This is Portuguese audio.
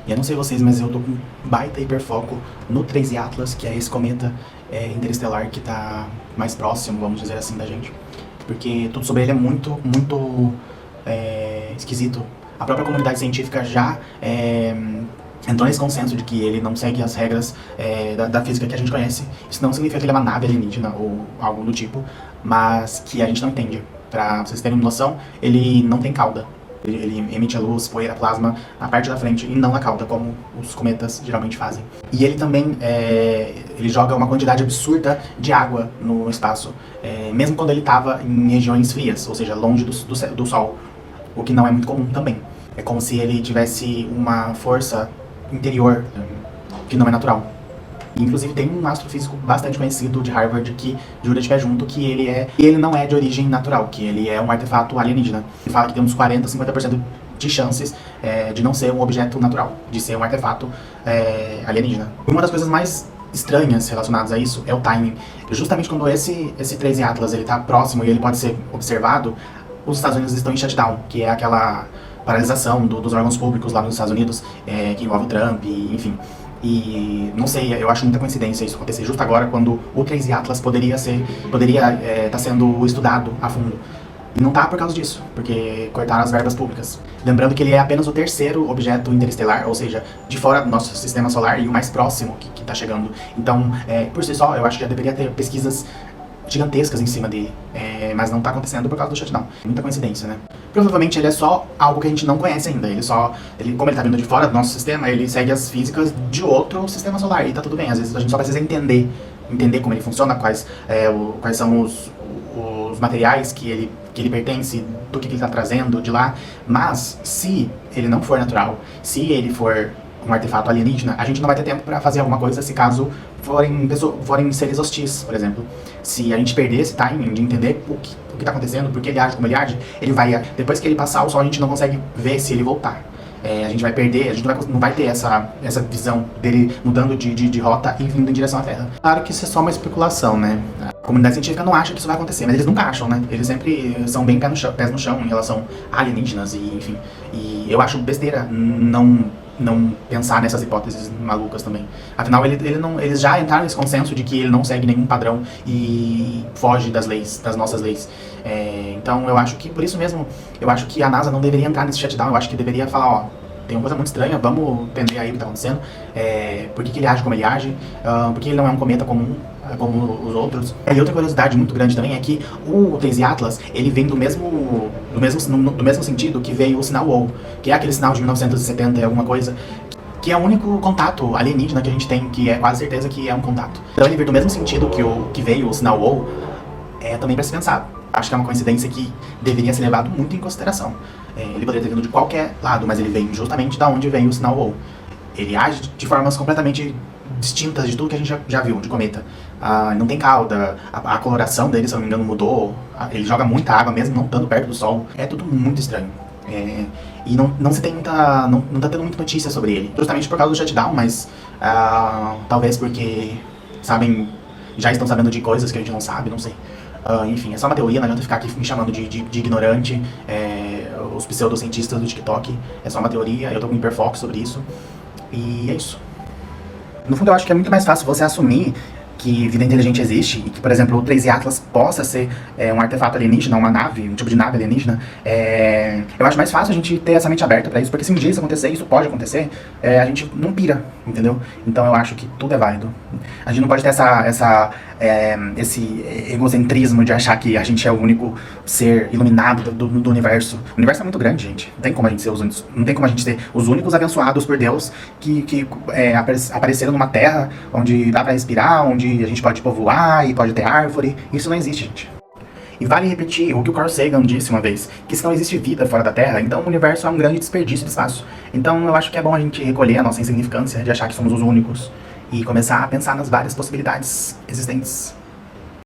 E eu não sei vocês, mas eu tô com um baita hiperfoco no 3I Atlas, que é esse cometa interestelar que tá mais próximo, vamos dizer assim, da gente. Porque tudo sobre ele é muito esquisito. A própria comunidade científica já entrou nesse consenso de que ele não segue as regras da física que a gente conhece. Isso não significa que ele é uma nave alienígena ou algo do tipo, mas que a gente não entende. Pra vocês terem noção, ele não tem cauda. Ele emite a luz, poeira, plasma na parte da frente e não na cauda, como os cometas geralmente fazem. E ele também ele joga uma quantidade absurda de água no espaço, mesmo quando ele estava em regiões frias, ou seja, longe do Sol, o que não é muito comum também. É como se ele tivesse uma força interior que não é natural. E, inclusive tem um astrofísico bastante conhecido de Harvard que jura de pé junto que ele não é de origem natural, que ele é um artefato alienígena. Ele fala que tem uns 40, 50% de chances de não ser um objeto natural, de ser um artefato alienígena. Uma das coisas mais estranhas relacionadas a isso é o timing. Justamente quando esse 3I Atlas ele tá próximo e ele pode ser observado, os Estados Unidos estão em shutdown, que é aquela paralisação dos órgãos públicos lá nos Estados Unidos, que envolve o Trump, enfim. E não sei, eu acho muita coincidência isso acontecer justo agora, quando o 3I Atlas poderia estar sendo estudado a fundo. E não tá por causa disso, porque cortaram as verbas públicas. Lembrando que ele é apenas o terceiro objeto interestelar, ou seja, de fora do nosso sistema solar e o mais próximo que tá chegando. Então, por si só, eu acho que já deveria ter pesquisas gigantescas em cima dele, mas não tá acontecendo por causa do shutdown. Muita coincidência, né? Provavelmente ele é só algo que a gente não conhece ainda. Como ele tá vindo de fora do nosso sistema, ele segue as físicas de outro sistema solar e tá tudo bem. Às vezes a gente só precisa entender como ele funciona, quais são os materiais que ele pertence, do que ele tá trazendo de lá. Mas se ele não for natural, se ele for um artefato alienígena, a gente não vai ter tempo para fazer alguma coisa se caso forem seres hostis, por exemplo. Se a gente perder esse timing de entender o que tá acontecendo, porque ele age como ele age, depois que ele passar o Sol, a gente não consegue ver se ele voltar. A gente vai perder, a gente não vai ter essa visão dele mudando de rota e vindo em direção à Terra. Claro que isso é só uma especulação, né? A comunidade científica não acha que isso vai acontecer, mas eles nunca acham, né? Eles sempre são bem pés no chão em relação a alienígenas e enfim. E eu acho besteira não pensar nessas hipóteses malucas também. Afinal, eles já entraram nesse consenso de que ele não segue nenhum padrão e foge das nossas leis. Então eu acho que, por isso mesmo, eu acho que a NASA não deveria entrar nesse shutdown. Eu acho que deveria falar, ó, tem uma coisa muito estranha, vamos entender aí o que está acontecendo, por que ele age como ele age, por que ele não é um cometa comum, como os outros. E outra curiosidade muito grande também é que o 3I Atlas, ele vem do mesmo sentido que veio o sinal WOW, que é aquele sinal de 1970 e alguma coisa, que é o único contato alienígena que a gente tem, que é quase certeza que é um contato. Então ele veio do mesmo sentido que veio o sinal WOW, também para se pensar. Acho que é uma coincidência que deveria ser levado muito em consideração. Ele poderia ter vindo de qualquer lado, mas ele vem justamente da onde vem o sinal WOW. Ele age de formas completamente distintas de tudo que a gente já viu de cometa. Não tem cauda, a coloração dele, se eu não me engano, mudou. Ele joga muita água mesmo não estando perto do Sol. É tudo muito estranho. E não se tem muita. Não tá tendo muita notícia sobre ele. Justamente por causa do shutdown, mas talvez porque já estão sabendo de coisas que a gente não sabe, não sei. Enfim, é só uma teoria, não adianta ficar aqui me chamando de ignorante. Os pseudocientistas do TikTok, é só uma teoria, eu tô com hiperfoco sobre isso. E é isso. No fundo, eu acho que é muito mais fácil você assumir que vida inteligente existe e que, por exemplo, o 3I Atlas possa ser um artefato alienígena, uma nave, um tipo de nave alienígena. Eu acho mais fácil a gente ter essa mente aberta pra isso, porque se um dia isso acontecer, isso pode acontecer, a gente não pira, entendeu? Então eu acho que tudo é válido. A gente não pode ter esse egocentrismo de achar que a gente é o único ser iluminado do universo. O universo é muito grande, gente. Não tem como a gente ser os únicos, não tem como a gente ser os únicos abençoados por Deus que apareceram numa terra onde dá pra respirar, onde a gente pode povoar e pode ter árvore. Isso não existe, gente. E vale repetir o que o Carl Sagan disse uma vez, que se não existe vida fora da Terra, então o universo é um grande desperdício de espaço. Então eu acho que é bom a gente recolher a nossa insignificância de achar que somos os únicos e começar a pensar nas várias possibilidades existentes.